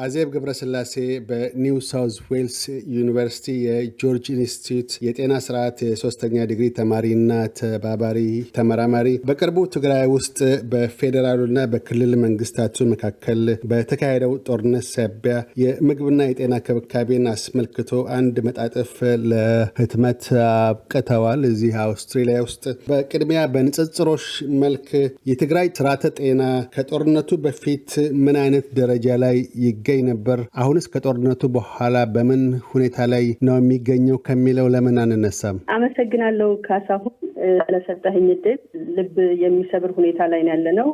አዜብ ገብረስላሴ በኒው ሳውዝ ዌልስ ዩኒቨርሲቲ የጆርጅ ኢንስቲትዩት የጤና ስርዓት የሶስተኛ ዲግሪ ተማሪና ተባባሪ ተመራማሪ። በቅርቡ ትግራይ ውስጥ በፌዴራሉና በክልል መንግስታቱ መካከል በተካሄደው ጦርነት ሳቢያ የምግብና የጤና ክብካቤን አስመልክቶ አንድ መጣጥፍ ለህትመት አብቅተዋል እዚህ አውስትራሊያ ውስጥ። በቅድሚያ በንጽጽሮች መልክ የትግራይ ስርዓተ ጤና ከጦርነቱ በፊት ምን አይነት ደረጃ ላይ ይገኝ ነበር? አሁንስ ከጦርነቱ በኋላ በምን ሁኔታ ላይ ነው የሚገኘው ከሚለው ለምን አንነሳም? አመሰግናለሁ ካሳሁን ስለሰጠኸኝ እድል። ልብ የሚሰብር ሁኔታ ላይ ነው ያለነው።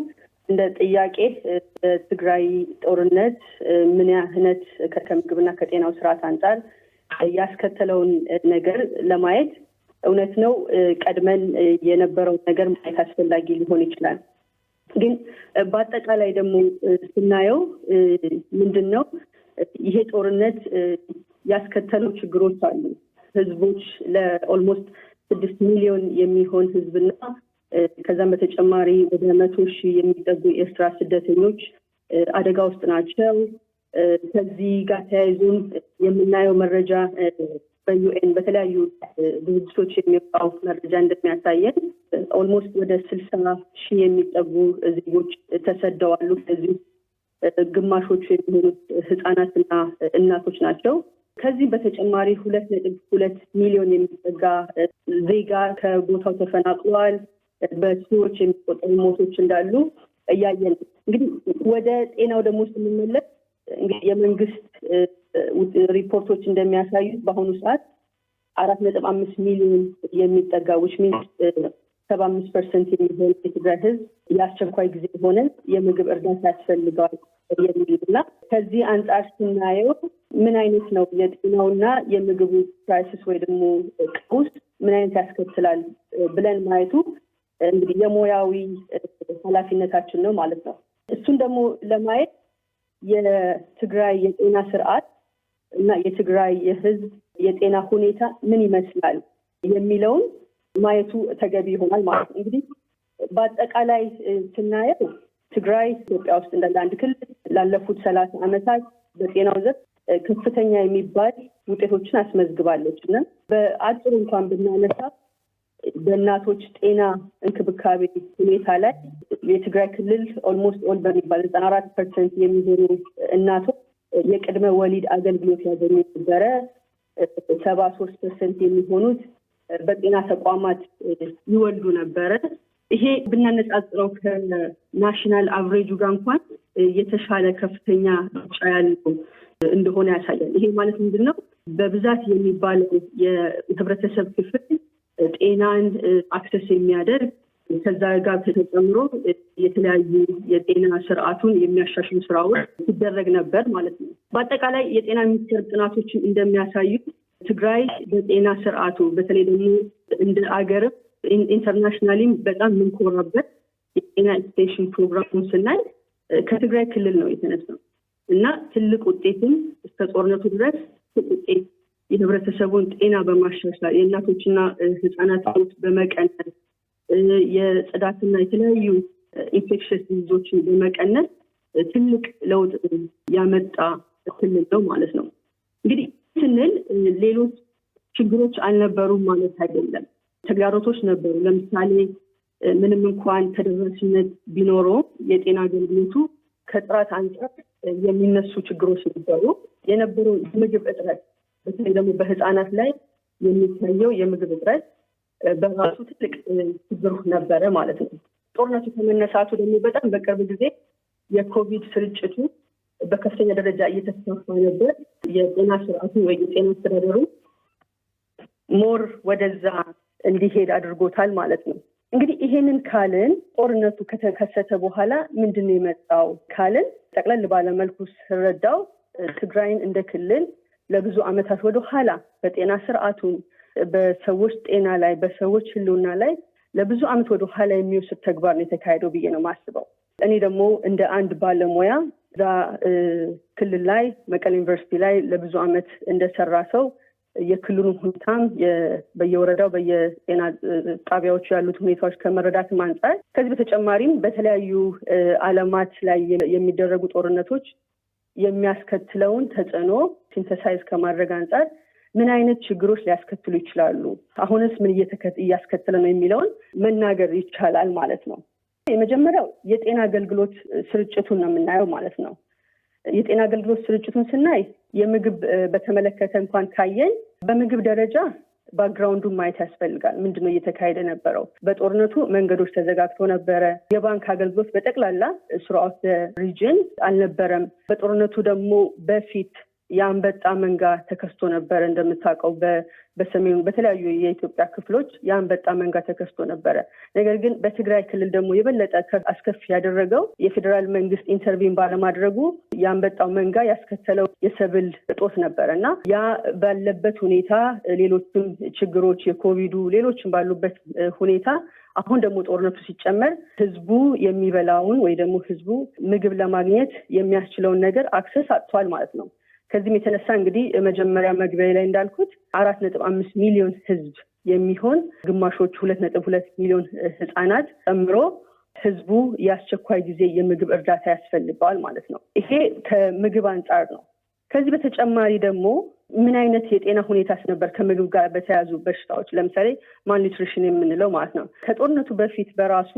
እንደ ጥያቄ በትግራይ ጦርነት ምን ያህነት ከምግብና ከጤናው ስርዓት አንጻር ያስከተለውን ነገር ለማየት እውነት ነው ቀድመን የነበረው ነገር ማየት አስፈላጊ ሊሆን ይችላል። ግን በአጠቃላይ ደግሞ ስናየው ምንድነው ይሄ ጦርነት ያስከተለው ችግሮች አሉ። ህዝቦች ለኦልሞስት 6 ሚሊዮን የሚሆን ህዝብና ከዛም በተጨማሪ ወደ 100,000 የሚጠጉ የኤርትራ ስደተኞች አደጋ ውስጥ ናቸው። ከዚህ ጋር ተያይዞም የምናየው መረጃ በዩኤን በተለያዩ ድርጅቶች የሚወጣው መረጃ እንደሚያሳየን ኦልሞስት ወደ 60,000 የሚጠጉ ዜጎች ተሰደዋል። ከዚህ ግማሾቹ የሚሆኑት ህፃናትና እናቶች ናቸው። ከዚህ በተጨማሪ 2.2 ሚሊዮን የሚጠጋ ዜጋ ከቦታው ተፈናቅሏል። በሺዎች የሚቆጠሩ ሞቶች እንዳሉ እያየን እንግዲህ ወደ ጤናው ደግሞ ስንመለስ እንግዲህ የመንግስት ሪፖርቶች እንደሚያሳዩት በአሁኑ ሰዓት 4.5 ሚሊዮን የሚጠጋ which means 75% የሚሆን የትግራይ ህዝብ የአስቸኳይ ጊዜ ሆነ የምግብ እርዳታ ያስፈልገዋል የሚልና ከዚህ አንጻር ስናየው ምን አይነት ነው የጤናውና የምግቡ ክራይሲስ ወይ ደግሞ ቀውስ ምን አይነት ያስከትላል ብለን ማየቱ እንግዲህ የሞያዊ ኃላፊነታችን ነው ማለት ነው። እሱን ደግሞ ለማየት የትግራይ የጤና ስርዓት እና የትግራይ የህዝብ የጤና ሁኔታ ምን ይመስላል የሚለውን ማየቱ ተገቢ ይሆናል ማለት ነው። እንግዲህ በአጠቃላይ ስናየው ትግራይ ኢትዮጵያ ውስጥ እንዳለ አንድ ክልል ላለፉት 30 ዓመታት በጤናው ዘርፍ ከፍተኛ የሚባል ውጤቶችን አስመዝግባለች እና በአጭሩ እንኳን ብናነሳ በእናቶች ጤና እንክብካቤ ሁኔታ ላይ የትግራይ ክልል ኦልሞስት ኦል በሚባል 94% የሚሆኑ እናቶች የቅድመ ወሊድ አገልግሎት ያገኙ ነበረ። 73% የሚሆኑት በጤና ተቋማት ይወልዱ ነበረ። ይሄ ብናነጻጽረው ከናሽናል አቨሬጁ ጋር እንኳን የተሻለ ከፍተኛ ጫ ያለው እንደሆነ ያሳያል። ይሄ ማለት ምንድነው? በብዛት የሚባለው የህብረተሰብ ክፍል ጤናን አክሰስ የሚያደርግ ከዛ ጋር ተጨምሮ የተለያዩ የጤና ስርዓቱን የሚያሻሽሉ ስራዎች ሲደረግ ነበር ማለት ነው። በአጠቃላይ የጤና ሚኒስቴር ጥናቶችን እንደሚያሳዩት ትግራይ በጤና ስርዓቱ በተለይ ደግሞ እንደ አገርም ኢንተርናሽናሊም በጣም የምንኮራበት የጤና ኤክስቴንሽን ፕሮግራሙን ስናይ ከትግራይ ክልል ነው የተነሳው እና ትልቅ ውጤትም እስከ ጦርነቱ ድረስ ውጤት የህብረተሰቡን ጤና በማሻሻል የእናቶችና ህፃናት ሞት በመቀነስ የጽዳትና የተለያዩ ኢንፌክሽስ ዲዚዞችን በመቀነስ ትልቅ ለውጥ ያመጣ ክልል ነው ማለት ነው። እንግዲህ ስንል ሌሎች ችግሮች አልነበሩም ማለት አይደለም። ተግዳሮቶች ነበሩ። ለምሳሌ ምንም እንኳን ተደራሽነት ቢኖረው የጤና አገልግሎቱ ከጥራት አንጻር የሚነሱ ችግሮች ነበሩ። የነበረው የምግብ እጥረት በተለይ ደግሞ በህፃናት ላይ የሚታየው የምግብ እጥረት በራሱ ትልቅ ችግር ነበረ ማለት ነው። ጦርነቱ ከመነሳቱ ደግሞ በጣም በቅርብ ጊዜ የኮቪድ ስርጭቱ በከፍተኛ ደረጃ እየተስፋፋ ነበር። የጤና ስርዓቱ ወይ የጤና አስተዳደሩ ሞር ወደዛ እንዲሄድ አድርጎታል ማለት ነው። እንግዲህ ይሄንን ካልን ጦርነቱ ከተከሰተ በኋላ ምንድነው የመጣው ካልን ጠቅለል ባለመልኩ ስረዳው ትግራይን እንደ ክልል ለብዙ ዓመታት ወደ ኋላ በጤና ስርዓቱ በሰዎች ጤና ላይ በሰዎች ህልውና ላይ ለብዙ ዓመት ወደ ኋላ የሚወስድ ተግባር ነው የተካሄደው ብዬ ነው ማስበው። እኔ ደግሞ እንደ አንድ ባለሙያ እዛ ክልል ላይ መቀሌ ዩኒቨርሲቲ ላይ ለብዙ ዓመት እንደሰራ ሰው የክልሉን ሁኔታም በየወረዳው በየጤና ጣቢያዎቹ ያሉት ሁኔታዎች ከመረዳትም አንጻር ከዚህ በተጨማሪም በተለያዩ ዓለማት ላይ የሚደረጉ ጦርነቶች የሚያስከትለውን ተጽዕኖ ሲንተሳይዝ ከማድረግ አንጻር ምን አይነት ችግሮች ሊያስከትሉ ይችላሉ፣ አሁንስ ምን እያስከተለ ነው የሚለውን መናገር ይቻላል ማለት ነው። የመጀመሪያው የጤና አገልግሎት ስርጭቱን ነው የምናየው ማለት ነው። የጤና አገልግሎት ስርጭቱን ስናይ የምግብ በተመለከተ እንኳን ካየን በምግብ ደረጃ ባክግራውንዱን ማየት ያስፈልጋል። ምንድነው እየተካሄደ ነበረው? በጦርነቱ መንገዶች ተዘጋግቶ ነበረ። የባንክ አገልግሎት በጠቅላላ ስሩአውት ሪጅን አልነበረም። በጦርነቱ ደግሞ በፊት የአንበጣ መንጋ ተከስቶ ነበረ። እንደምታውቀው በሰሜኑ በተለያዩ የኢትዮጵያ ክፍሎች የአንበጣ መንጋ ተከስቶ ነበረ። ነገር ግን በትግራይ ክልል ደግሞ የበለጠ አስከፊ ያደረገው የፌዴራል መንግስት ኢንተርቪን ባለማድረጉ የአንበጣው መንጋ ያስከተለው የሰብል እጦት ነበረ እና ያ ባለበት ሁኔታ ሌሎችም ችግሮች የኮቪዱ ሌሎችም ባሉበት ሁኔታ አሁን ደግሞ ጦርነቱ ሲጨመር ህዝቡ የሚበላውን ወይ ደግሞ ህዝቡ ምግብ ለማግኘት የሚያስችለውን ነገር አክሰስ አጥቷል ማለት ነው። ከዚህም የተነሳ እንግዲህ መጀመሪያ መግቢያ ላይ እንዳልኩት 4.5 ሚሊዮን ህዝብ የሚሆን ግማሾቹ 2.2 ሚሊዮን ህጻናት ጨምሮ ህዝቡ የአስቸኳይ ጊዜ የምግብ እርዳታ ያስፈልገዋል ማለት ነው። ይሄ ከምግብ አንጻር ነው። ከዚህ በተጨማሪ ደግሞ ምን አይነት የጤና ሁኔታስ ነበር ከምግብ ጋር በተያያዙ በሽታዎች፣ ለምሳሌ ማልኒትሪሽን የምንለው ማለት ነው። ከጦርነቱ በፊት በራሱ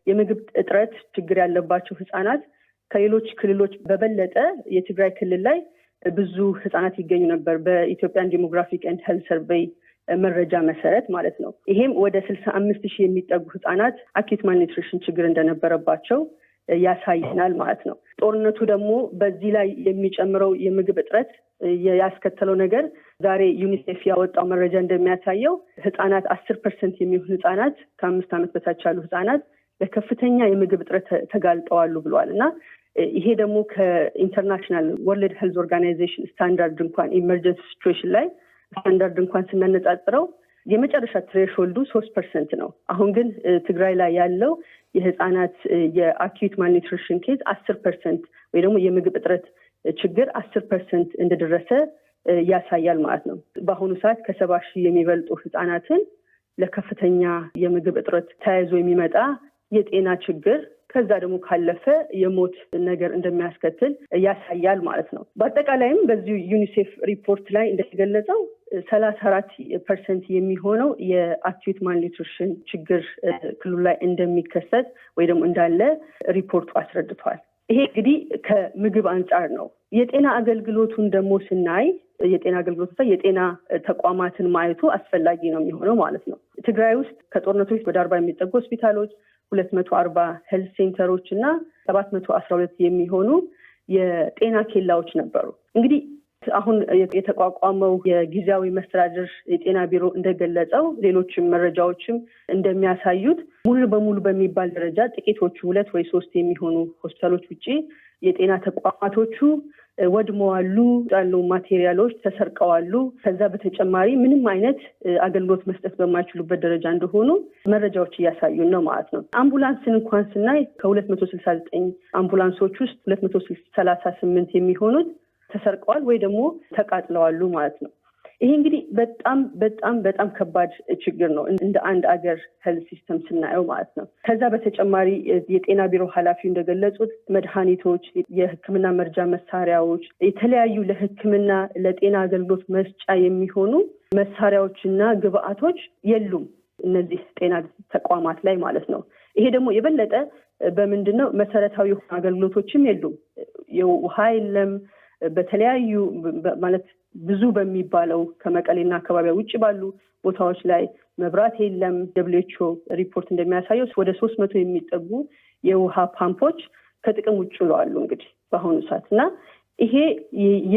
የምግብ እጥረት ችግር ያለባቸው ህጻናት ከሌሎች ክልሎች በበለጠ የትግራይ ክልል ላይ ብዙ ህጻናት ይገኙ ነበር በኢትዮጵያን ዲሞግራፊክ ኤንድ ሄልት ሰርቬይ መረጃ መሰረት ማለት ነው። ይሄም ወደ 65,000 የሚጠጉ ህጻናት አኪዩት ማልኒትሪሽን ችግር እንደነበረባቸው ያሳየናል ማለት ነው። ጦርነቱ ደግሞ በዚህ ላይ የሚጨምረው የምግብ እጥረት ያስከተለው ነገር ዛሬ ዩኒሴፍ ያወጣው መረጃ እንደሚያሳየው ህጻናት 10% የሚሆኑ ህጻናት ከ5 ዓመት በታች ያሉ ህጻናት ለከፍተኛ የምግብ እጥረት ተጋልጠዋል ብለዋል እና ይሄ ደግሞ ከኢንተርናሽናል ወርልድ ሄልዝ ኦርጋናይዜሽን ስታንዳርድ እንኳን ኢመርጀንሲ ሲቹዌሽን ላይ ስታንዳርድ እንኳን ስናነጻጽረው የመጨረሻ ትሬሾልዱ 3% ነው። አሁን ግን ትግራይ ላይ ያለው የህፃናት የአኪዩት ማልኒትሪሽን ኬዝ 10% ወይ ደግሞ የምግብ እጥረት ችግር 10% እንደደረሰ ያሳያል ማለት ነው። በአሁኑ ሰዓት ከ70,000 የሚበልጡ ህፃናትን ለከፍተኛ የምግብ እጥረት ተያይዞ የሚመጣ የጤና ችግር ከዛ ደግሞ ካለፈ የሞት ነገር እንደሚያስከትል ያሳያል ማለት ነው። በአጠቃላይም በዚሁ ዩኒሴፍ ሪፖርት ላይ እንደተገለጸው 34% የሚሆነው የአኪዩት ማልኒትሪሽን ችግር ክልሉ ላይ እንደሚከሰት ወይ ደግሞ እንዳለ ሪፖርቱ አስረድቷል። ይሄ እንግዲህ ከምግብ አንጻር ነው። የጤና አገልግሎቱን ደግሞ ስናይ የጤና ተቋማትን ማየቱ አስፈላጊ ነው የሚሆነው ማለት ነው። ትግራይ ውስጥ ከጦርነቱ ወደ 40 የሚጠጉ ሆስፒታሎች፣ 240 ሄልት ሴንተሮች እና 712 የሚሆኑ የጤና ኬላዎች ነበሩ። እንግዲህ አሁን የተቋቋመው የጊዜያዊ መስተዳድር የጤና ቢሮ እንደገለጸው ሌሎችም መረጃዎችም እንደሚያሳዩት ሙሉ በሙሉ በሚባል ደረጃ ጥቂቶቹ 2 ወይ 3 የሚሆኑ ሆስፒታሎች ውጪ የጤና ተቋማቶቹ ወድመዋሉ፣ ያሉ ማቴሪያሎች ተሰርቀዋሉ። ከዛ በተጨማሪ ምንም አይነት አገልግሎት መስጠት በማይችሉበት ደረጃ እንደሆኑ መረጃዎች እያሳዩን ነው ማለት ነው። አምቡላንስን እንኳን ስናይ ከ269 አምቡላንሶች ውስጥ 238 የሚሆኑት ተሰርቀዋል ወይ ደግሞ ተቃጥለዋሉ ማለት ነው። ይሄ እንግዲህ በጣም ከባድ ችግር ነው እንደ አንድ አገር ሄልት ሲስተም ስናየው ማለት ነው። ከዛ በተጨማሪ የጤና ቢሮ ኃላፊው እንደገለጹት መድኃኒቶች፣ የሕክምና መርጃ መሳሪያዎች፣ የተለያዩ ለሕክምና ለጤና አገልግሎት መስጫ የሚሆኑ መሳሪያዎችና ግብአቶች የሉም እነዚህ ጤና ተቋማት ላይ ማለት ነው። ይሄ ደግሞ የበለጠ በምንድነው መሰረታዊ አገልግሎቶችም የሉም። የውሃ የለም። በተለያዩ ማለት ብዙ በሚባለው ከመቀሌና አካባቢ ውጭ ባሉ ቦታዎች ላይ መብራት የለም። WHO ሪፖርት እንደሚያሳየው ወደ 300 የሚጠጉ የውሃ ፓምፖች ከጥቅም ውጭ ውለዋል እንግዲህ በአሁኑ ሰዓት እና ይሄ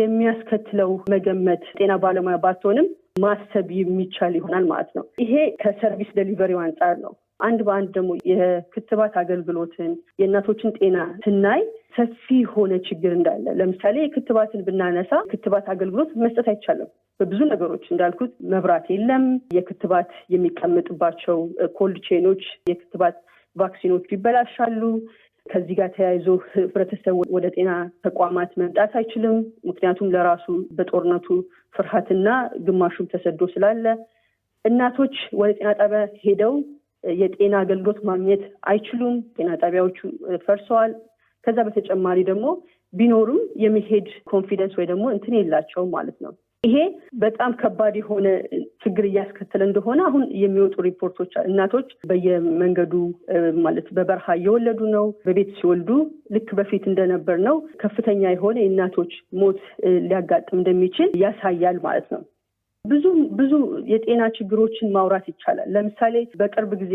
የሚያስከትለው መገመት ጤና ባለሙያ ባትሆንም ማሰብ የሚቻል ይሆናል ማለት ነው። ይሄ ከሰርቪስ ዴሊቨሪው አንጻር ነው። አንድ በአንድ ደግሞ የክትባት አገልግሎትን የእናቶችን ጤና ስናይ ሰፊ ሆነ ችግር እንዳለ፣ ለምሳሌ የክትባትን ብናነሳ ክትባት አገልግሎት መስጠት አይቻልም። በብዙ ነገሮች እንዳልኩት መብራት የለም። የክትባት የሚቀመጥባቸው ኮልድ ቼኖች የክትባት ቫክሲኖች ይበላሻሉ። ከዚህ ጋር ተያይዞ ህብረተሰቡ ወደ ጤና ተቋማት መምጣት አይችልም። ምክንያቱም ለራሱ በጦርነቱ ፍርሃትና ግማሹም ተሰዶ ስላለ እናቶች ወደ ጤና ጣቢያ ሄደው የጤና አገልግሎት ማግኘት አይችሉም። ጤና ጣቢያዎቹ ፈርሰዋል። ከዛ በተጨማሪ ደግሞ ቢኖርም የመሄድ ኮንፊደንስ ወይ ደግሞ እንትን የላቸውም ማለት ነው። ይሄ በጣም ከባድ የሆነ ችግር እያስከተለ እንደሆነ አሁን የሚወጡ ሪፖርቶች እናቶች በየመንገዱ ማለት በበረሃ እየወለዱ ነው። በቤት ሲወልዱ ልክ በፊት እንደነበር ነው ከፍተኛ የሆነ የእናቶች ሞት ሊያጋጥም እንደሚችል ያሳያል ማለት ነው። ብዙ የጤና ችግሮችን ማውራት ይቻላል። ለምሳሌ በቅርብ ጊዜ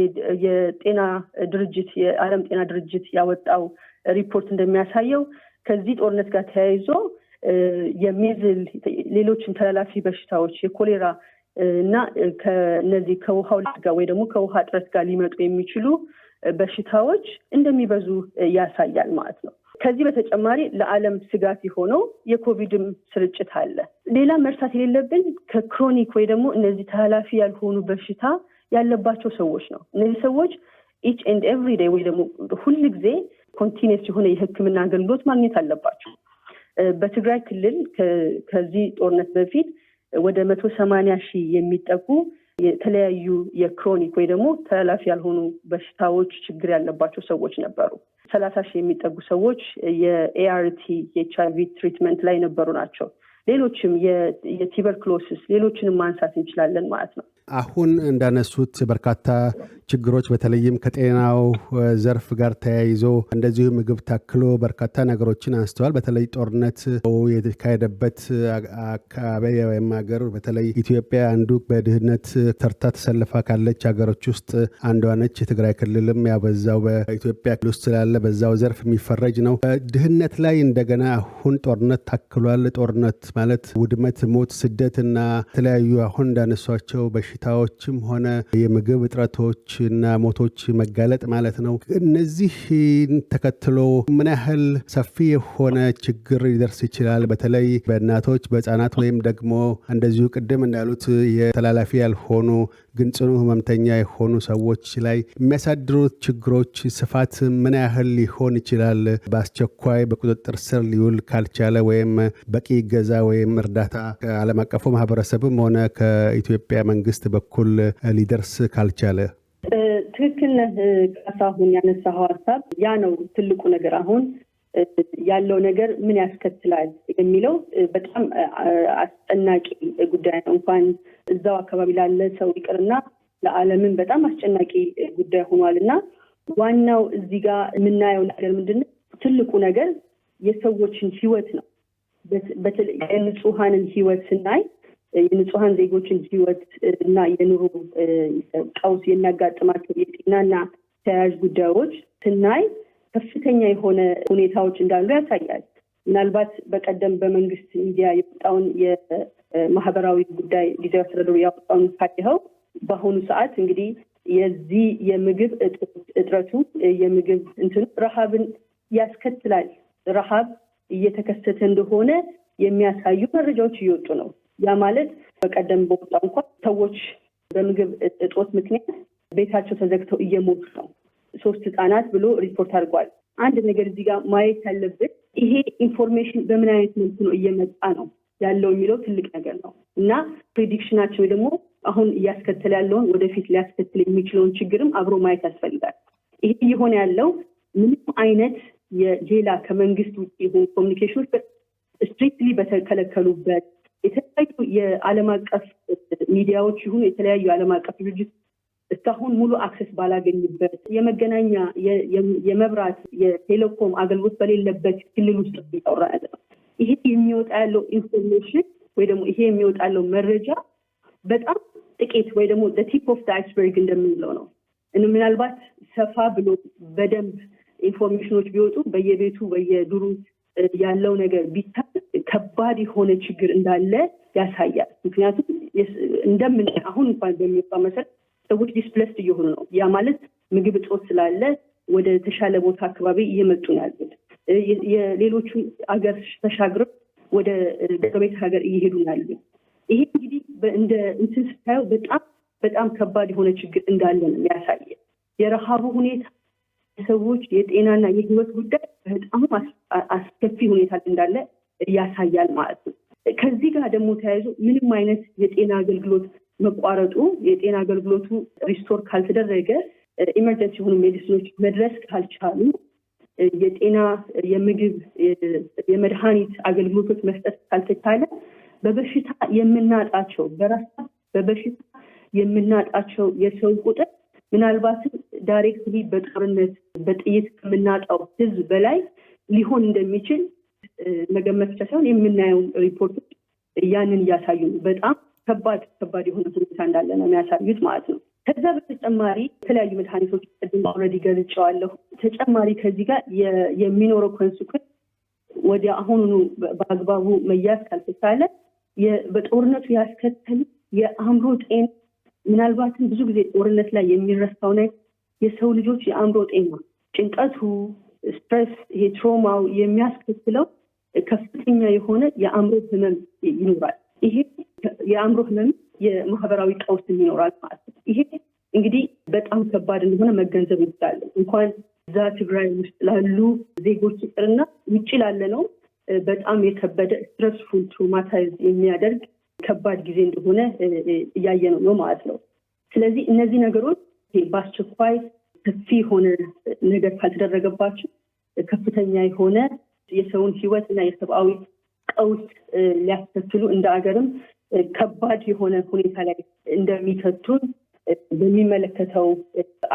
የዓለም ጤና ድርጅት ያወጣው ሪፖርት እንደሚያሳየው ከዚህ ጦርነት ጋር ተያይዞ የሚዝል ሌሎችን ተላላፊ በሽታዎች የኮሌራ እና ከነዚህ ከውሃው ጋር ወይ ደግሞ ከውሃ እጥረት ጋር ሊመጡ የሚችሉ በሽታዎች እንደሚበዙ ያሳያል ማለት ነው። ከዚህ በተጨማሪ ለዓለም ስጋት የሆነው የኮቪድም ስርጭት አለ። ሌላ መርሳት የሌለብን ከክሮኒክ ወይ ደግሞ እነዚህ ተላላፊ ያልሆኑ በሽታ ያለባቸው ሰዎች ነው። እነዚህ ሰዎች each and every day ወይ ደግሞ ሁሉ ጊዜ ኮንቲኒየስ የሆነ የሕክምና አገልግሎት ማግኘት አለባቸው። በትግራይ ክልል ከዚህ ጦርነት በፊት ወደ 180,000 የሚጠጉ የተለያዩ የክሮኒክ ወይ ደግሞ ተላላፊ ያልሆኑ በሽታዎች ችግር ያለባቸው ሰዎች ነበሩ። 30,000 የሚጠጉ ሰዎች የኤአርቲ የኤችአይቪ ትሪትመንት ላይ ነበሩ ናቸው። ሌሎችም የቱበርክሎሲስ ሌሎችንም ማንሳት እንችላለን ማለት ነው። አሁን እንዳነሱት በርካታ ችግሮች በተለይም ከጤናው ዘርፍ ጋር ተያይዞ እንደዚሁ ምግብ ታክሎ በርካታ ነገሮችን አንስተዋል። በተለይ ጦርነት የተካሄደበት አካባቢ ወይም ሀገር በተለይ ኢትዮጵያ አንዱ በድህነት ተርታ ተሰልፋ ካለች ሀገሮች ውስጥ አንዷ ነች። የትግራይ ክልልም ያበዛው በኢትዮጵያ ውስጥ ስላለ በዛው ዘርፍ የሚፈረጅ ነው። ድህነት ላይ እንደገና አሁን ጦርነት ታክሏል። ጦርነት ማለት ውድመት፣ ሞት፣ ስደትና የተለያዩ አሁን እንዳነሷቸው በሽታዎችም ሆነ የምግብ እጥረቶች እና ሞቶች መጋለጥ ማለት ነው። እነዚህን ተከትሎ ምን ያህል ሰፊ የሆነ ችግር ሊደርስ ይችላል? በተለይ በእናቶች በህፃናት ወይም ደግሞ እንደዚሁ ቅድም እንዳሉት የተላላፊ ያልሆኑ ግን ጽኑ ህመምተኛ የሆኑ ሰዎች ላይ የሚያሳድሩት ችግሮች ስፋት ምን ያህል ሊሆን ይችላል? በአስቸኳይ በቁጥጥር ስር ሊውል ካልቻለ ወይም በቂ ገዛ ወይም እርዳታ ከዓለም አቀፉ ማህበረሰብም ሆነ ከኢትዮጵያ መንግስት በኩል ሊደርስ ካልቻለ? ትክክል ነህ ካሳሁን፣ ያነሳኸው ሀሳብ ያ ነው ትልቁ ነገር። አሁን ያለው ነገር ምን ያስከትላል የሚለው በጣም አስጨናቂ ጉዳይ ነው። እንኳን እዛው አካባቢ ላለ ሰው ይቅርና ለዓለምን በጣም አስጨናቂ ጉዳይ ሆኗል እና ዋናው እዚህ ጋር የምናየው ነገር ምንድነው? ትልቁ ነገር የሰዎችን ህይወት ነው። በተለይ የንጹሃንን ህይወት ስናይ የንጹሃን ዜጎችን ህይወት እና የኑሮ ቀውስ የሚያጋጥማቸው የጤናና ተያያዥ ጉዳዮች ስናይ ከፍተኛ የሆነ ሁኔታዎች እንዳሉ ያሳያል። ምናልባት በቀደም በመንግስት ሚዲያ የወጣውን የማህበራዊ ጉዳይ ጊዜያዊ አስተዳደሩ ያወጣውን ካየኸው በአሁኑ ሰዓት እንግዲህ የዚህ የምግብ እጥረቱ የምግብ ረሃብን ያስከትላል። ረሃብ እየተከሰተ እንደሆነ የሚያሳዩ መረጃዎች እየወጡ ነው። ያ ማለት በቀደም በወጣ እንኳን ሰዎች በምግብ እጦት ምክንያት ቤታቸው ተዘግተው እየሞቱ ነው። 3 ህጻናት ብሎ ሪፖርት አድርጓል። አንድ ነገር እዚህ ጋር ማየት ያለበት ይሄ ኢንፎርሜሽን በምን አይነት መልኩ ነው እየመጣ ነው ያለው የሚለው ትልቅ ነገር ነው እና ፕሬዲክሽናቸው ደግሞ አሁን እያስከተለ ያለውን ወደፊት ሊያስከትል የሚችለውን ችግርም አብሮ ማየት ያስፈልጋል። ይሄ እየሆነ ያለው ምንም አይነት የሌላ ከመንግስት ውጭ የሆኑ ኮሚኒኬሽኖች ስትሪክትሊ በተከለከሉበት የተለያዩ የዓለም አቀፍ ሚዲያዎች ይሁን የተለያዩ ዓለም አቀፍ ድርጅት እስካሁን ሙሉ አክሰስ ባላገኙበት የመገናኛ የመብራት የቴሌኮም አገልግሎት በሌለበት ክልል ውስጥ ይወራ ነው። ይሄ የሚወጣ ያለው ኢንፎርሜሽን ወይ ደግሞ ይሄ የሚወጣ ያለው መረጃ በጣም ጥቂት ወይ ደግሞ the tip of the iceberg እንደምንለው ነው። ምናልባት ሰፋ ብሎ በደንብ ኢንፎርሜሽኖች ቢወጡ በየቤቱ በየዱሩ ያለው ነገር ቢታይ ከባድ የሆነ ችግር እንዳለ ያሳያል። ምክንያቱም አሁን እንኳን በሚወጣ መሰረት ሰዎች ዲስፕሌስድ እየሆኑ ነው። ያ ማለት ምግብ እጦት ስላለ ወደ ተሻለ ቦታ አካባቢ እየመጡ ነው ያሉት። የሌሎቹ አገር ተሻግረው ወደ ጎረቤት ሀገር እየሄዱ ነው ያሉት። ይሄ እንግዲህ እንደ እንትን ስታየው በጣም ከባድ የሆነ ችግር እንዳለ ነው የሚያሳየው። የረሃቡ ሁኔታ ሰዎች የጤናና የህይወት ጉዳይ በጣም አስከፊ ሁኔታ እንዳለ ያሳያል ማለት ነው። ከዚህ ጋር ደግሞ ተያይዞ ምንም አይነት የጤና አገልግሎት መቋረጡ የጤና አገልግሎቱ ሪስቶር ካልተደረገ ኢመርጀንሲ የሆኑ ሜዲሲኖች መድረስ ካልቻሉ የጤና፣ የምግብ፣ የመድኃኒት አገልግሎቶች መስጠት ካልተቻለ በበሽታ የምናጣቸው በበሽታ የምናጣቸው የሰው ቁጥር ምናልባትም ዳይሬክትሊ በጦርነት በጥይት ከምናጣው ህዝብ በላይ ሊሆን እንደሚችል መገመት ብቻ ሳይሆን የምናየው ሪፖርቶች ያንን እያሳዩ ነው። በጣም ከባድ የሆነ ሁኔታ እንዳለ ነው የሚያሳዩት ማለት ነው። ከዛ በተጨማሪ የተለያዩ መድኃኒቶች ቅድም ኦልሬዲ ገልጬዋለሁ። ተጨማሪ ከዚህ ጋር የሚኖረው ኮንሲኩዌንስ ወደ አሁኑኑ በአግባቡ መያዝ ካልተቻለ በጦርነቱ ያስከተሉ የአእምሮ ጤና ምናልባትም ብዙ ጊዜ ጦርነት ላይ የሚረሳው ነገር የሰው ልጆች የአእምሮ ጤና ጭንቀቱ፣ ስትሬስ፣ ይሄ ትሮማው የሚያስከትለው ከፍተኛ የሆነ የአእምሮ ህመም ይኖራል። ይሄ የአእምሮ ህመም የማህበራዊ ቀውስ ይኖራል ማለት ነው። ይሄ እንግዲህ በጣም ከባድ እንደሆነ መገንዘብ እንችላለን። እንኳን እዛ ትግራይ ውስጥ ላሉ ዜጎች ይቅርና ውጭ ላለ ነው በጣም የከበደ ስትረስፉል ትራውማታይዝ የሚያደርግ ከባድ ጊዜ እንደሆነ እያየነው ነው ማለት ነው። ስለዚህ እነዚህ ነገሮች በአስቸኳይ ሰፊ የሆነ ነገር ካልተደረገባቸው ከፍተኛ የሆነ የሰውን ህይወት እና የሰብአዊ ቀውስ ሊያስከትሉ እንደ አገርም ከባድ የሆነ ሁኔታ ላይ እንደሚከቱን በሚመለከተው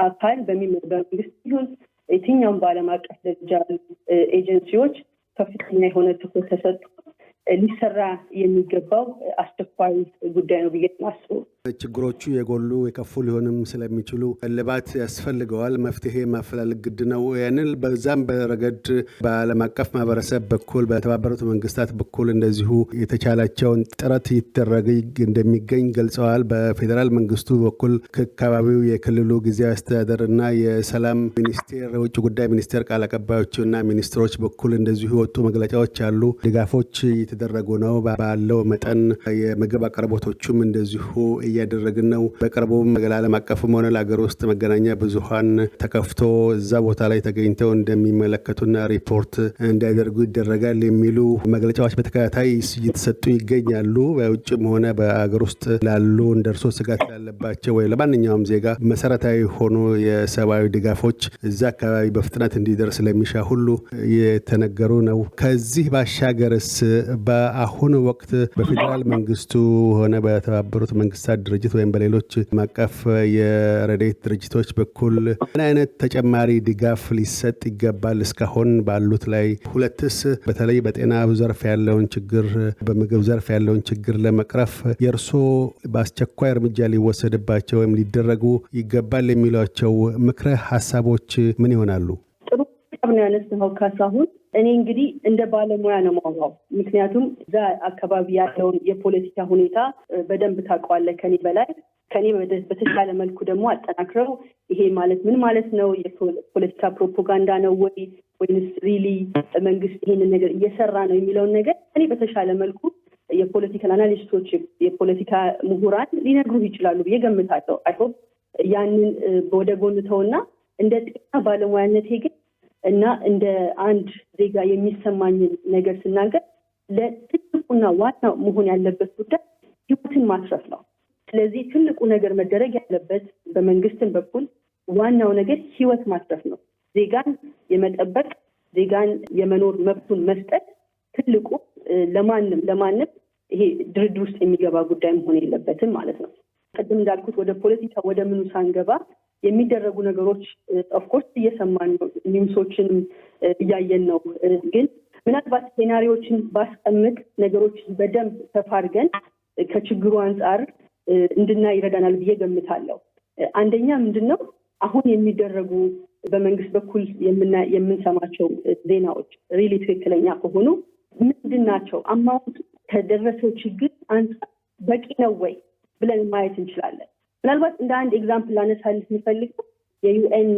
አካል በመንግስት ሲሆን የትኛውም በዓለም አቀፍ ደረጃ ኤጀንሲዎች ከፍተኛ የሆነ ትኩረት ተሰጥቶ ሊሰራ የሚገባው አስቸኳይ ጉዳይ ነው ብዬ ማስበው። ችግሮቹ የጎሉ የከፉ ሊሆንም ስለሚችሉ እልባት ያስፈልገዋል። መፍትሄ ማፈላለግ ግድ ነው። ያንን በዛም በረገድ በዓለም አቀፍ ማህበረሰብ በኩል በተባበሩት መንግስታት በኩል እንደዚሁ የተቻላቸውን ጥረት ይደረግ እንደሚገኝ ገልጸዋል። በፌዴራል መንግስቱ በኩል ከአካባቢው የክልሉ ጊዜያዊ አስተዳደር እና የሰላም ሚኒስቴር፣ የውጭ ጉዳይ ሚኒስቴር ቃል አቀባዮች እና ሚኒስትሮች በኩል እንደዚሁ የወጡ መግለጫዎች አሉ። ድጋፎች እየተደረጉ ነው። ባለው መጠን የምግብ አቅርቦቶቹም እንደዚሁ እያደረግን ነው። በቅርቡም ለዓለም አቀፍም ሆነ ለሀገር ውስጥ መገናኛ ብዙሃን ተከፍቶ እዛ ቦታ ላይ ተገኝተው እንደሚመለከቱና ሪፖርት እንዲያደርጉ ይደረጋል የሚሉ መግለጫዎች በተከታታይ እየተሰጡ ይገኛሉ። በውጭም ሆነ በሀገር ውስጥ ላሉ እንደርሶ ስጋት ላለባቸው ወይ ለማንኛውም ዜጋ መሰረታዊ ሆኑ የሰብአዊ ድጋፎች እዛ አካባቢ በፍጥነት እንዲደርስ ለሚሻ ሁሉ የተነገሩ ነው። ከዚህ ባሻገርስ በአሁኑ ወቅት በፌዴራል መንግስቱ ሆነ በተባበሩት መንግስታት ድርጅት ወይም በሌሎች ማቀፍ የረድኤት ድርጅቶች በኩል ምን አይነት ተጨማሪ ድጋፍ ሊሰጥ ይገባል? እስካሁን ባሉት ላይ ሁለትስ በተለይ በጤና ዘርፍ ያለውን ችግር፣ በምግብ ዘርፍ ያለውን ችግር ለመቅረፍ የእርሶ በአስቸኳይ እርምጃ ሊወሰድባቸው ወይም ሊደረጉ ይገባል የሚሏቸው ምክረ ሀሳቦች ምን ይሆናሉ? ጥሩ ነው ያነሳው ካሳሁን። እኔ እንግዲህ እንደ ባለሙያ ነው የማወራው። ምክንያቱም እዛ አካባቢ ያለውን የፖለቲካ ሁኔታ በደንብ ታውቀዋለህ ከኔ በላይ። ከኔ በተሻለ መልኩ ደግሞ አጠናክረው ይሄ ማለት ምን ማለት ነው፣ የፖለቲካ ፕሮፓጋንዳ ነው ወይንስ ሪሊ መንግስት ይሄንን ነገር እየሰራ ነው የሚለውን ነገር እኔ በተሻለ መልኩ የፖለቲካል አናሊስቶች፣ የፖለቲካ ምሁራን ሊነግሩ ይችላሉ ብዬ ገምታለሁ። አይሆን ያንን ወደ ጎን ተውና እንደ ጤና ባለሙያነቴ ግን እና እንደ አንድ ዜጋ የሚሰማኝን ነገር ስናገር ለትልቁና ዋናው መሆን ያለበት ጉዳይ ህይወትን ማትረፍ ነው። ስለዚህ ትልቁ ነገር መደረግ ያለበት በመንግስትም በኩል ዋናው ነገር ህይወት ማትረፍ ነው። ዜጋን የመጠበቅ ዜጋን የመኖር መብቱን መስጠት ትልቁ ለማንም ይሄ ድርድር ውስጥ የሚገባ ጉዳይ መሆን የለበትም ማለት ነው። ቅድም እንዳልኩት ወደ ፖለቲካ ወደ ምኑ ሳንገባ የሚደረጉ ነገሮች ኦፍኮርስ እየሰማን ነው፣ ኒውሶችንም እያየን ነው። ግን ምናልባት ሴናሪዎችን ባስቀምጥ ነገሮችን በደንብ ተፋርገን ከችግሩ አንጻር እንድናይ ይረዳናል ብዬ ገምታለሁ። አንደኛ ምንድነው አሁን የሚደረጉ በመንግስት በኩል የምንሰማቸው ዜናዎች ሪሊ ትክክለኛ ከሆኑ ምንድን ናቸው? አማውንት ከደረሰው ችግር አንጻር በቂ ነው ወይ ብለን ማየት እንችላለን። ምናልባት እንደ አንድ ኤግዛምፕል ላነሳልህ የሚፈልገው የዩኤን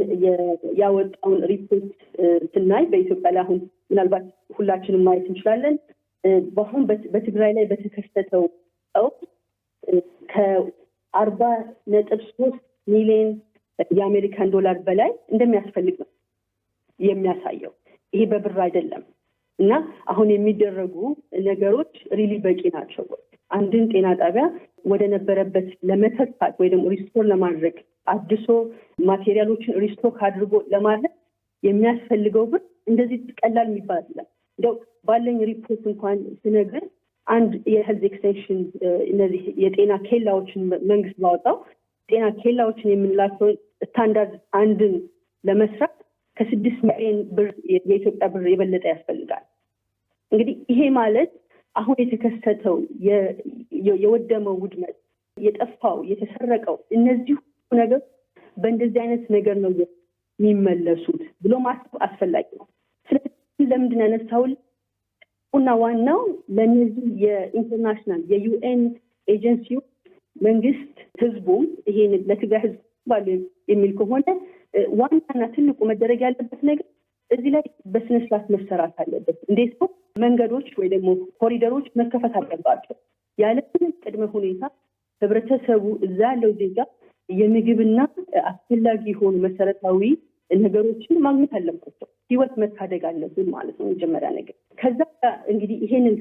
ያወጣውን ሪፖርት ስናይ በኢትዮጵያ ላይ አሁን ምናልባት ሁላችንም ማየት እንችላለን። በአሁን በትግራይ ላይ በተከሰተው ቀውስ ከ40.3 ሚሊዮን የአሜሪካን ዶላር በላይ እንደሚያስፈልግ ነው የሚያሳየው። ይሄ በብር አይደለም እና አሁን የሚደረጉ ነገሮች ሪሊ በቂ ናቸው። አንድን ጤና ጣቢያ ወደ ነበረበት ለመተካት ወይ ደግሞ ሪስቶር ለማድረግ አድሶ ማቴሪያሎችን ሪስቶክ አድርጎ ለማድረግ የሚያስፈልገው ብር እንደዚህ ቀላል የሚባል አይደለም። እንደው ባለኝ ሪፖርት እንኳን ስነግር አንድ የሄልዝ ኤክስቴንሽን እነዚህ የጤና ኬላዎችን መንግስት ባወጣው ጤና ኬላዎችን የምንላቸውን ስታንዳርድ አንድን ለመስራት ከ6 ሚሊዮን ብር የኢትዮጵያ ብር የበለጠ ያስፈልጋል። እንግዲህ ይሄ ማለት አሁን የተከሰተው የወደመው ውድመት፣ የጠፋው፣ የተሰረቀው እነዚህ ነገር በእንደዚህ አይነት ነገር ነው የሚመለሱት ብሎ ማሰብ አስፈላጊ ነው። ስለዚህ ለምንድን ያነሳውል እና ዋናው ለነዚህ የኢንተርናሽናል የዩኤን ኤጀንሲው መንግስት ህዝቡም ይሄን ለትግራይ ህዝብ ባለ የሚል ከሆነ ዋናና ትልቁ መደረግ ያለበት ነገር እዚህ ላይ በስነ ስርዓት መሰራት አለበት። እንዴት ነው? መንገዶች ወይ ደግሞ ኮሪደሮች መከፈት አለባቸው። ያለምንም ቅድመ ሁኔታ ህብረተሰቡ እዛ ያለው ዜጋ የምግብና አስፈላጊ የሆኑ መሰረታዊ ነገሮችን ማግኘት አለባቸው። ህይወት መታደግ አለብን ማለት ነው መጀመሪያ ነገር። ከዛ እንግዲህ ይሄንን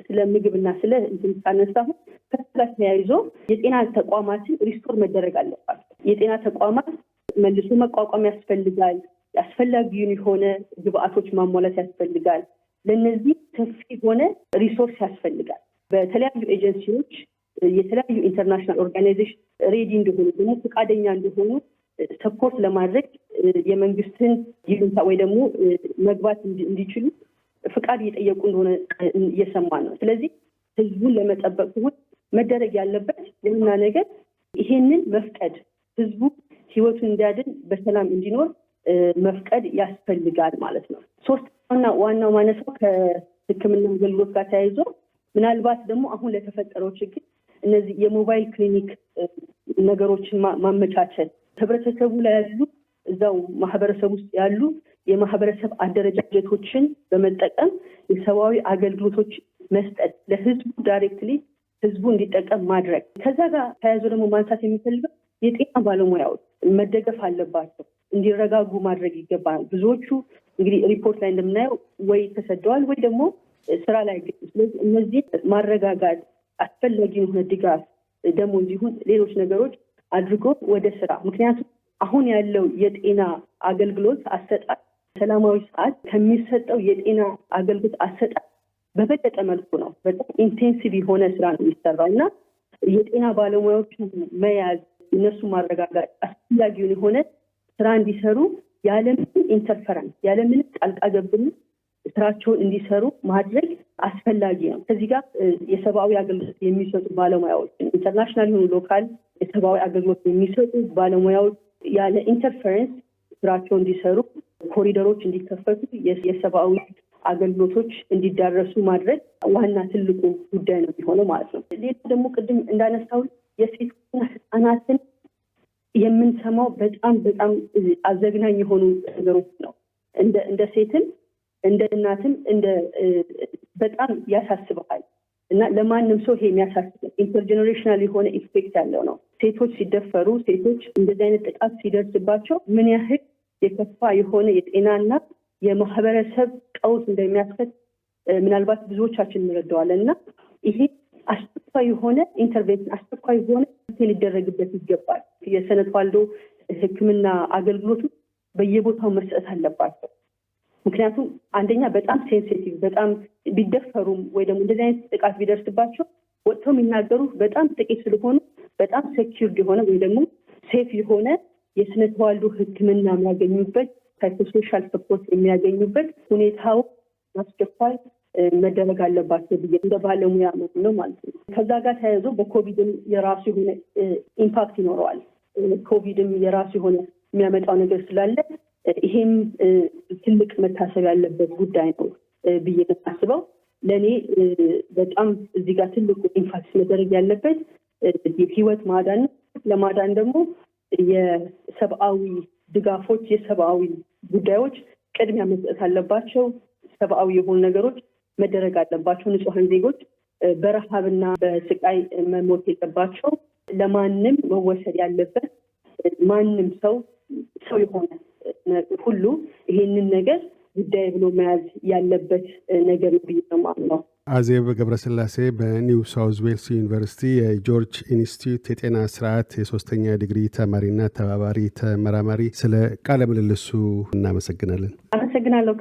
ስለ ምግብና ስለ እንስሳነሳሁ ከዛ ተያይዞ የጤና ተቋማትን ሪስቶር መደረግ አለባቸው። የጤና ተቋማት መልሶ መቋቋም ያስፈልጋል። አስፈላጊውን የሆነ ግብአቶች ማሟላት ያስፈልጋል። ለነዚህ ሰፊ የሆነ ሪሶርስ ያስፈልጋል። በተለያዩ ኤጀንሲዎች የተለያዩ ኢንተርናሽናል ኦርጋናይዜሽን ሬዲ እንደሆኑ ደግሞ ፈቃደኛ እንደሆኑ ሰፖርት ለማድረግ የመንግስትን ይሉንታ ወይ ደግሞ መግባት እንዲችሉ ፍቃድ እየጠየቁ እንደሆነ እየሰማን ነው። ስለዚህ ህዝቡን ለመጠበቅ መደረግ ያለበት ዋና ነገር ይሄንን መፍቀድ፣ ህዝቡ ህይወቱን እንዲያድን በሰላም እንዲኖር መፍቀድ ያስፈልጋል ማለት ነው። ሶስተኛውና ዋናው ማነሳው ከሕክምና አገልግሎት ጋር ተያይዞ ምናልባት ደግሞ አሁን ለተፈጠረው ችግር እነዚህ የሞባይል ክሊኒክ ነገሮችን ማመቻቸት፣ ህብረተሰቡ ላይ ያሉ እዛው ማህበረሰብ ውስጥ ያሉ የማህበረሰብ አደረጃጀቶችን በመጠቀም የሰብአዊ አገልግሎቶች መስጠት፣ ለህዝቡ ዳይሬክትሊ ህዝቡ እንዲጠቀም ማድረግ። ከዛ ጋር ተያይዞ ደግሞ ማንሳት የሚፈልገው የጤና ባለሙያዎች መደገፍ አለባቸው፣ እንዲረጋጉ ማድረግ ይገባል። ብዙዎቹ እንግዲህ ሪፖርት ላይ እንደምናየው ወይ ተሰደዋል ወይ ደግሞ ስራ ላይ ገኙ። ስለዚህ እነዚህ ማረጋጋት፣ አስፈላጊ የሆነ ድጋፍ ደግሞ እንዲሁም ሌሎች ነገሮች አድርጎ ወደ ስራ። ምክንያቱም አሁን ያለው የጤና አገልግሎት አሰጣጥ ሰላማዊ ሰዓት ከሚሰጠው የጤና አገልግሎት አሰጣጥ በበለጠ መልኩ ነው። በጣም ኢንቴንሲቭ የሆነ ስራ ነው የሚሰራው እና የጤና ባለሙያዎችን መያዝ፣ እነሱ ማረጋጋት፣ አስፈላጊውን የሆነ ስራ እንዲሰሩ ያለምንም ኢንተርፈረንስ ያለምንም ጣልቃ ገብነት ስራቸውን እንዲሰሩ ማድረግ አስፈላጊ ነው። ከዚህ ጋር የሰብአዊ አገልግሎት የሚሰጡ ባለሙያዎች ኢንተርናሽናል የሆኑ ሎካል የሰብአዊ አገልግሎት የሚሰጡ ባለሙያዎች ያለ ኢንተርፈረንስ ስራቸው እንዲሰሩ፣ ኮሪደሮች እንዲከፈቱ፣ የሰብአዊ አገልግሎቶች እንዲዳረሱ ማድረግ ዋና ትልቁ ጉዳይ ነው የሚሆነው ማለት ነው። ሌላ ደግሞ ቅድም እንዳነሳው የሴቶችና ህጻናትን የምንሰማው በጣም አዘግናኝ የሆኑ ነገሮች ነው። እንደ ሴትም እንደ እናትም በጣም ያሳስባል እና ለማንም ሰው ይሄ የሚያሳስብ ኢንተርጀኔሬሽናል የሆነ ኢፌክት ያለው ነው። ሴቶች ሲደፈሩ፣ ሴቶች እንደዚህ አይነት ጥቃት ሲደርስባቸው ምን ያህል የከፋ የሆነ የጤናና የማህበረሰብ ቀውስ እንደሚያስከትል ምናልባት ብዙዎቻችን እንረዳዋለን እና ይሄ አስቸኳይ የሆነ ኢንተርቬንሽን አስቸኳይ የሆነ ሊደረግበት ይገባል። የስነ ተዋልዶ ሕክምና አገልግሎቱ በየቦታው መስጠት አለባቸው። ምክንያቱም አንደኛ በጣም ሴንሲቲቭ በጣም ቢደፈሩም ወይ ደግሞ እንደዚህ አይነት ጥቃት ቢደርስባቸው ወጥተው የሚናገሩ በጣም ጥቂት ስለሆኑ በጣም ሴኪዩርድ የሆነ ወይ ደግሞ ሴፍ የሆነ የስነ ተዋልዶ ሕክምና የሚያገኙበት ሳይኮሶሻል ሰፖርት የሚያገኙበት ሁኔታው አስቸኳይ መደረግ አለባቸው ብዬ እንደ ባለሙያ ነው ማለት ነው። ከዛ ጋር ተያይዞ በኮቪድም የራሱ የሆነ ኢምፓክት ይኖረዋል። ኮቪድም የራሱ የሆነ የሚያመጣው ነገር ስላለ ይሄም ትልቅ መታሰብ ያለበት ጉዳይ ነው ብዬ አስበው። ለእኔ በጣም እዚህ ጋር ትልቁ ኢምፓክት መደረግ ያለበት የህይወት ማዳን፣ ለማዳን ደግሞ የሰብአዊ ድጋፎች፣ የሰብአዊ ጉዳዮች ቅድሚያ መስጠት አለባቸው። ሰብአዊ የሆኑ ነገሮች መደረግ አለባቸው። ንጹሐን ዜጎች በረሃብና በስቃይ መሞት የለባቸው። ለማንም መወሰድ ያለበት ማንም ሰው የሆነ ሁሉ ይሄንን ነገር ጉዳይ ብሎ መያዝ ያለበት ነገር ብዬ ነው የማምነው። አዜብ ገብረስላሴ በኒው ሳውዝ ዌልስ ዩኒቨርሲቲ የጆርጅ ኢንስቲትዩት የጤና ስርዓት የ3ኛ ዲግሪ ተማሪና ተባባሪ ተመራማሪ፣ ስለ ቃለ ምልልሱ እናመሰግናለን። አመሰግናለሁ።